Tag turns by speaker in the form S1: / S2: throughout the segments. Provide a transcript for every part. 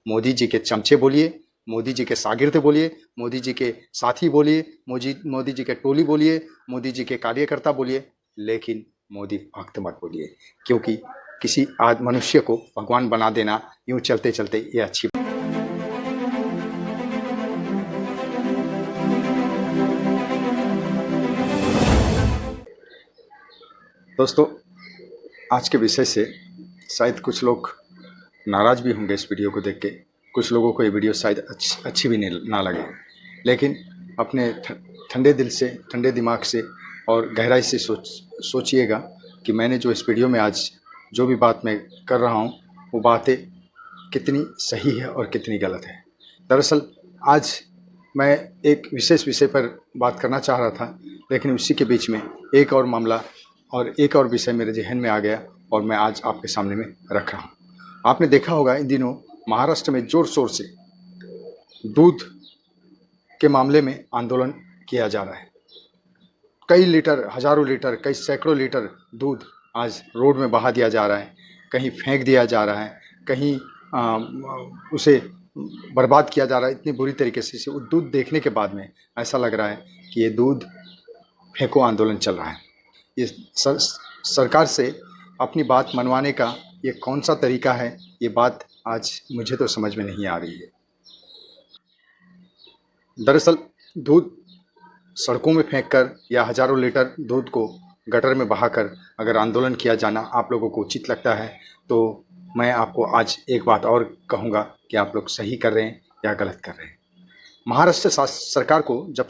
S1: मोदी जी के चमचे बोलिए, मोदी जी के शागिर्द बोलिए, मोदी जी के साथी बोलिए, मोदी जी के टोली बोलिए, मोदी जी के कार्यकर्ता बोलिए, लेकिन मोदी भक्त मत बोलिए, क्योंकि किसी मनुष्य को भगवान बना देना यूं चलते चलते ये अच्छी। दोस्तों, आज के विषय से शायद कुछ लोग नाराज़ भी होंगे इस वीडियो को देख के, कुछ लोगों को ये वीडियो शायद अच्छी भी नहीं ना लगे, लेकिन अपने ठंडे दिल से, ठंडे दिमाग से और गहराई से सोचिएगा कि मैंने जो इस वीडियो में आज जो भी बात मैं कर रहा हूँ वो बातें कितनी सही है और कितनी गलत है। दरअसल आज मैं एक विशेष विषय पर बात करना चाह रहा था, लेकिन उसी के बीच में एक और मामला और एक और विषय मेरे जहन में आ गया और मैं आज आपके सामने में रख रहा हूँ। आपने देखा होगा इन दिनों महाराष्ट्र में ज़ोर शोर से दूध के मामले में आंदोलन किया जा रहा है। कई लीटर, हज़ारों लीटर, कई सैकड़ों लीटर दूध आज रोड में बहा दिया जा रहा है, कहीं फेंक दिया जा रहा है, कहीं उसे बर्बाद किया जा रहा है इतनी बुरी तरीके से। वो दूध देखने के बाद में ऐसा लग रहा है कि ये दूध फेंको आंदोलन चल रहा है। ये सरकार से अपनी बात मनवाने का ये कौन सा तरीका है, ये बात आज मुझे तो समझ में नहीं आ रही है। दरअसल दूध सड़कों में फेंककर या हज़ारों लीटर दूध को गटर में बहाकर अगर आंदोलन किया जाना आप लोगों को उचित लगता है, तो मैं आपको आज एक बात और कहूँगा कि आप लोग सही कर रहे हैं या गलत कर रहे हैं। महाराष्ट्र सरकार को जब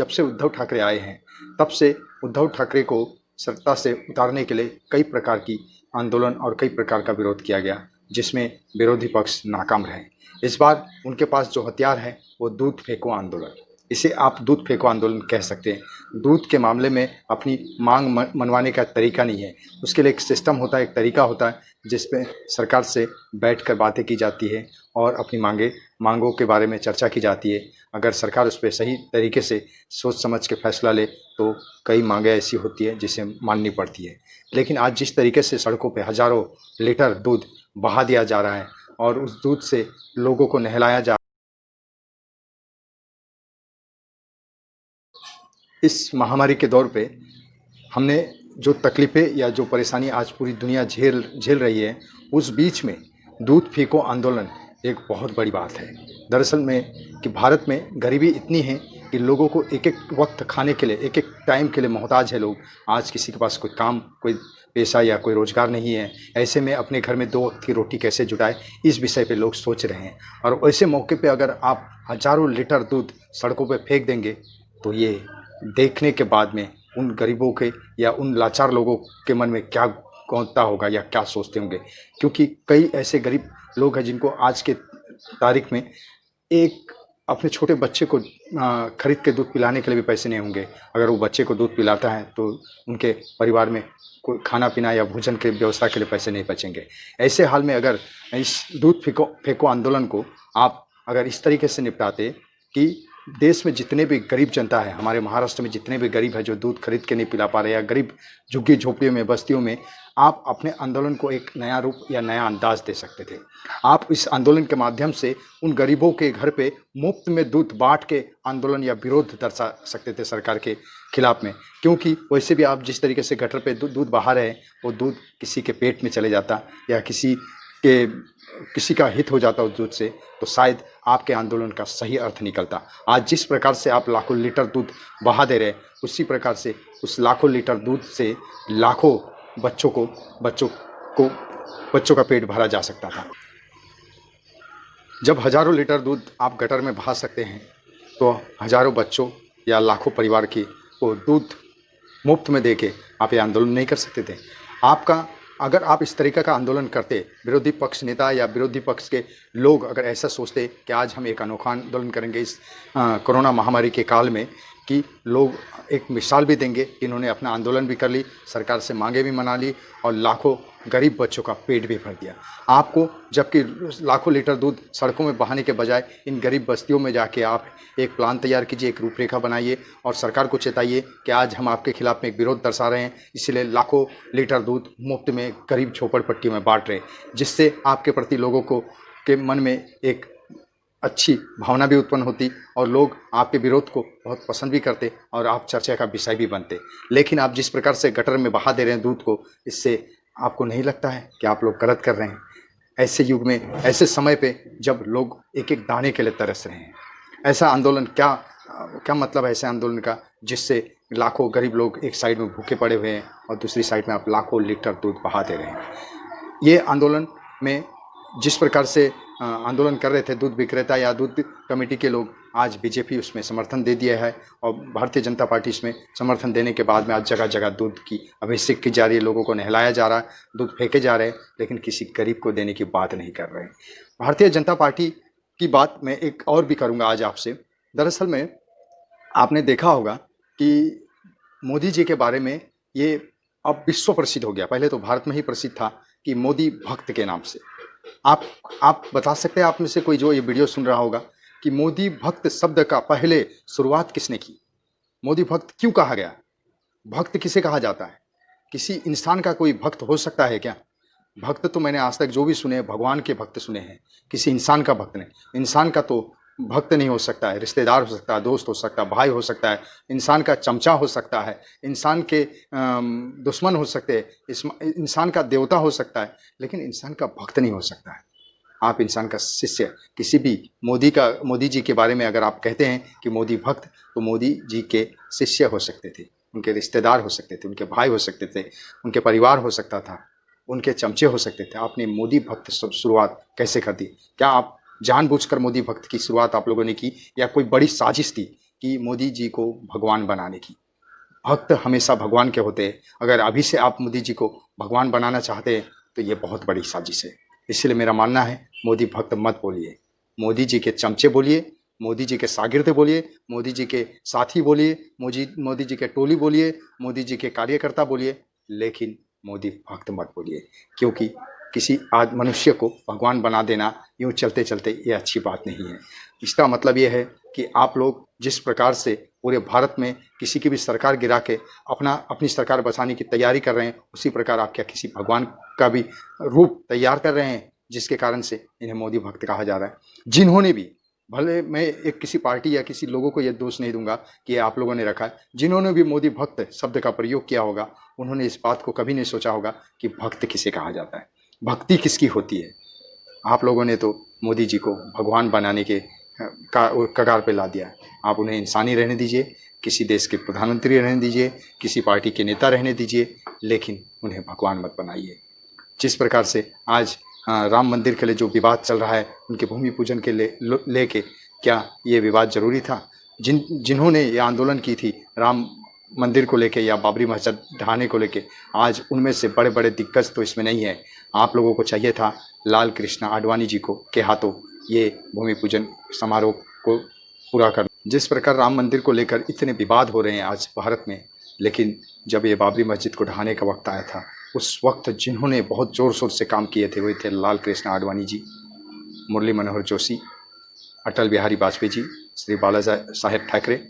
S1: से उद्धव ठाकरे आए हैं, तब से उद्धव ठाकरे को सत्ता से उतारने के लिए कई प्रकार की आंदोलन और कई प्रकार का विरोध किया गया, जिसमें विरोधी पक्ष नाकाम रहे। इस बार उनके पास जो हथियार है वो दूध फेंको आंदोलन, इसे आप दूध फेंको आंदोलन कह सकते हैं। दूध के मामले में अपनी मांग मनवाने का तरीका नहीं है, उसके लिए एक सिस्टम होता है, एक तरीका होता है जिसमें सरकार से बैठकर बातें की जाती है और अपनी मांगों के बारे में चर्चा की जाती है। अगर सरकार उस पर सही तरीके से सोच समझ के फैसला ले तो कई मांगें ऐसी होती है जिसे माननी पड़ती है। लेकिन आज जिस तरीके से सड़कों पे हज़ारों लीटर दूध बहा दिया जा रहा है और उस दूध से लोगों को नहलाया जा, इस महामारी के दौर पे हमने जो तकलीफ़ें या जो परेशानी आज पूरी दुनिया झेल रही है, उस बीच में दूध फेंको आंदोलन एक बहुत बड़ी बात है। दरअसल में कि भारत में गरीबी इतनी है कि लोगों को एक एक वक्त खाने के लिए, एक एक टाइम के लिए मोहताज है लोग। आज किसी के पास कोई काम, कोई पेशा या कोई रोज़गार नहीं है। ऐसे में अपने घर में 2 वक्त की रोटी कैसे जुटाए, इस विषय पे लोग सोच रहे हैं। और ऐसे मौके पे अगर आप हज़ारों लीटर दूध सड़कों पे फेंक देंगे तो ये देखने के बाद में उन गरीबों के या उन लाचार लोगों के मन में क्या कौनता होगा या क्या सोचते होंगे। क्योंकि कई ऐसे गरीब लोग हैं जिनको आज के तारीख में एक अपने छोटे बच्चे को खरीद के दूध पिलाने के लिए भी पैसे नहीं होंगे। अगर वो बच्चे को दूध पिलाता है तो उनके परिवार में कोई खाना पीना या भोजन की व्यवस्था के लिए पैसे नहीं बचेंगे। ऐसे हाल में अगर इस दूध फेंको आंदोलन को आप अगर इस तरीके से निपटाते कि देश में जितने भी गरीब जनता है, हमारे महाराष्ट्र में जितने भी गरीब है जो दूध खरीद के नहीं पिला पा रहे या गरीब झुग्गी झोपड़ियों में, बस्तियों में, आप अपने आंदोलन को एक नया रूप या नया अंदाज दे सकते थे। आप इस आंदोलन के माध्यम से उन गरीबों के घर पे मुफ्त में दूध बांट के आंदोलन या विरोध दर्शा सकते थे सरकार के खिलाफ में। क्योंकि वैसे भी आप जिस तरीके से गटर पे दूध बहा रहे हैं वो दूध किसी के पेट में चले जाता या किसी का हित हो जाता उस दूध से, तो शायद आपके आंदोलन का सही अर्थ निकलता। आज जिस प्रकार से आप लाखों लीटर दूध बहा दे रहे हैं, उसी प्रकार से उस लाखों लीटर दूध से लाखों बच्चों का पेट भरा जा सकता था। जब हज़ारों लीटर दूध आप गटर में बहा सकते हैं तो हज़ारों बच्चों या लाखों परिवार की वो दूध मुफ्त में देके आप ये आंदोलन नहीं कर सकते थे। अगर आप इस तरीके का आंदोलन करते, विरोधी पक्ष नेता या विरोधी पक्ष के लोग अगर ऐसा सोचते कि आज हम एक अनोखा आंदोलन करेंगे इस कोरोना महामारी के काल में, कि लोग एक मिसाल भी देंगे कि इन्होंने अपना आंदोलन भी कर ली, सरकार से मांगे भी मना ली और लाखों गरीब बच्चों का पेट भी भर दिया। आपको जबकि लाखों लीटर दूध सड़कों में बहाने के बजाय इन गरीब बस्तियों में जाके आप एक प्लान तैयार कीजिए, एक रूपरेखा बनाइए और सरकार को चेताइए कि आज हम आपके खिलाफ में एक विरोध दर्शा रहे हैं, इसलिए लाखों लीटर दूध मुफ्त में गरीब झोपड़पट्टियों में बांट रहे हैं, जिससे आपके प्रति लोगों को के मन में एक अच्छी भावना भी उत्पन्न होती और लोग आपके विरोध को बहुत पसंद भी करते और आप चर्चा का विषय भी बनते। लेकिन आप जिस प्रकार से गटर में बहा दे रहे हैं दूध को, इससे आपको नहीं लगता है कि आप लोग गलत कर रहे हैं? ऐसे युग में, ऐसे समय पे जब लोग एक एक दाने के लिए तरस रहे हैं, ऐसा आंदोलन क्या मतलब है ऐसे आंदोलन का जिससे लाखों गरीब लोग एक साइड में भूखे पड़े हुए हैं और दूसरी साइड में आप लाखों लीटर दूध बहा दे रहे हैं। ये आंदोलन में जिस प्रकार से आंदोलन कर रहे थे दूध विक्रेता या दूध कमेटी के लोग, आज बीजेपी उसमें समर्थन दे दिया है और भारतीय जनता पार्टी इसमें समर्थन देने के बाद में आज जगह जगह दूध की अभिषेक की जा रही है, लोगों को नहलाया जा रहा है, दूध फेंके जा रहे हैं, लेकिन किसी गरीब को देने की बात नहीं कर रहे हैं। भारतीय जनता पार्टी की बात मैं एक और भी करूँगा आज आपसे। दरअसल में आपने देखा होगा कि मोदी जी के बारे में ये अब विश्व प्रसिद्ध हो गया। पहले तो भारत में ही प्रसिद्ध था कि मोदी भक्त के नाम से। आप बता सकते हैं, आप में से कोई जो ये वीडियो सुन रहा होगा, कि मोदी भक्त शब्द का पहले शुरुआत किसने की? मोदी भक्त क्यों कहा गया? भक्त किसे कहा जाता है? किसी इंसान का कोई भक्त हो सकता है क्या? भक्त तो मैंने आज तक जो भी सुने भगवान के भक्त सुने हैं, किसी इंसान का भक्त नहीं। इंसान का तो भक्त नहीं हो सकता है, रिश्तेदार हो सकता है, दोस्त हो सकता है, भाई हो सकता है, इंसान का चमचा हो सकता है, इंसान के दुश्मन हो सकते हैं, इंसान का देवता हो सकता है, लेकिन इंसान का भक्त नहीं हो सकता है। आप इंसान का शिष्य, किसी भी मोदी जी के बारे में अगर आप कहते हैं कि मोदी भक्त, तो मोदी जी के शिष्य हो सकते थे, उनके रिश्तेदार हो सकते थे, उनके भाई हो सकते थे, उनके परिवार हो सकता था, उनके चमचे हो सकते थे। आपने मोदी भक्त शुरुआत कैसे कर दी? क्या आप जानबूझकर मोदी भक्त की शुरुआत आप लोगों ने की या कोई बड़ी साजिश थी कि मोदी जी को भगवान बनाने की? भक्त हमेशा भगवान के होते हैं। अगर अभी से आप मोदी जी को भगवान बनाना चाहते हैं तो ये बहुत बड़ी साजिश है। इसलिए मेरा मानना है, मोदी भक्त मत बोलिए, मोदी जी के चमचे बोलिए, मोदी जी के शागिर्द बोलिए, मोदी जी के साथी बोलिए, मोदी जी के टोली बोलिए, मोदी जी के कार्यकर्ता बोलिए, लेकिन मोदी भक्त मत बोलिए। क्योंकि किसी मनुष्य को भगवान बना देना यूँ चलते चलते ये अच्छी बात नहीं है। इसका मतलब ये है कि आप लोग जिस प्रकार से पूरे भारत में किसी की भी सरकार गिरा के अपनी सरकार बचाने की तैयारी कर रहे हैं, उसी प्रकार आप क्या किसी भगवान का भी रूप तैयार कर रहे हैं, जिसके कारण से इन्हें मोदी भक्त कहा जा रहा है। जिन्होंने भी, भले मैं एक किसी पार्टी या किसी लोगों को ये दोष नहीं दूंगा कि ये आप लोगों ने रखा है, जिन्होंने भी मोदी भक्त शब्द का प्रयोग किया होगा, उन्होंने इस बात को कभी नहीं सोचा होगा कि भक्त किसे कहा जाता है, भक्ति किसकी होती है। आप लोगों ने तो मोदी जी को भगवान बनाने के कगार पे ला दिया है। आप उन्हें इंसानी रहने दीजिए, किसी देश के प्रधानमंत्री रहने दीजिए, किसी पार्टी के नेता रहने दीजिए, लेकिन उन्हें भगवान मत बनाइए। जिस प्रकार से आज राम मंदिर के लिए जो विवाद चल रहा है, उनके भूमि पूजन के लेके, क्या ये विवाद ज़रूरी था? जिन्होंने ये आंदोलन की थी राम मंदिर को लेके या बाबरी मस्जिद ढहाने को लेके, आज उनमें से बड़े बड़े दिग्गज तो इसमें नहीं है। आप लोगों को चाहिए था लाल कृष्ण आडवाणी जी को के हाथों ये भूमि पूजन समारोह को पूरा करना। जिस प्रकार राम मंदिर को लेकर इतने विवाद हो रहे हैं आज भारत में, लेकिन जब ये बाबरी मस्जिद को ढहाने का वक्त आया था, उस वक्त जिन्होंने बहुत ज़ोर शोर से काम किए थे वो थे लाल कृष्ण आडवाणी जी, मुरली मनोहर जोशी, अटल बिहारी वाजपेयी जी, श्री बाला साहेब ठाकरे।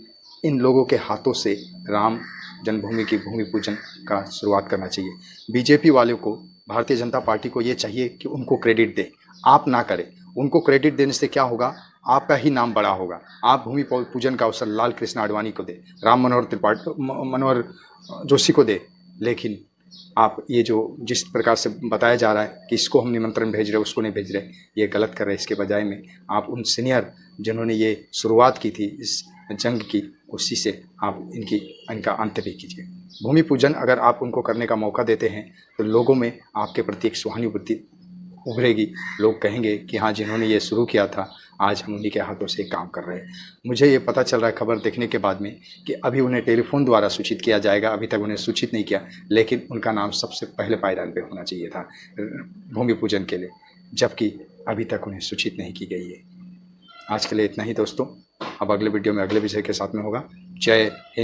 S1: इन लोगों के हाथों से राम जन्मभूमि की भूमि पूजन का शुरुआत करना चाहिए। बीजेपी वालों को, भारतीय जनता पार्टी को ये चाहिए कि उनको क्रेडिट दे, आप ना करें। उनको क्रेडिट देने से क्या होगा? आपका ही नाम बड़ा होगा। आप भूमि पूजन का अवसर लाल कृष्ण आडवाणी को दे, राम मनोहर जोशी को दे, लेकिन आप ये जो जिस प्रकार से बताया जा रहा है कि इसको हम निमंत्रण भेज रहे, उसको नहीं भेज रहे, ये गलत कर रहे हैं। इसके बजाय में आप उन सीनियर जिन्होंने ये शुरुआत की थी इस जंग की, उसी से आप इनका अंत भी कीजिए। भूमि पूजन अगर आप उनको करने का मौका देते हैं तो लोगों में आपके प्रति एक सहानुभूति उभरेगी। लोग कहेंगे कि हाँ, जिन्होंने ये शुरू किया था आज हम उन्हीं के हाथों से काम कर रहे हैं। मुझे ये पता चल रहा है खबर देखने के बाद में कि अभी उन्हें टेलीफोन द्वारा सूचित किया जाएगा। अभी तक उन्हें सूचित नहीं किया, लेकिन उनका नाम सबसे पहले पायदान पे होना चाहिए था भूमि पूजन के लिए, जबकि अभी तक उन्हें सूचित नहीं की गई है। आज के लिए इतना ही दोस्तों, अब अगले वीडियो में अगले विषय के साथ में होगा। जय हिंद।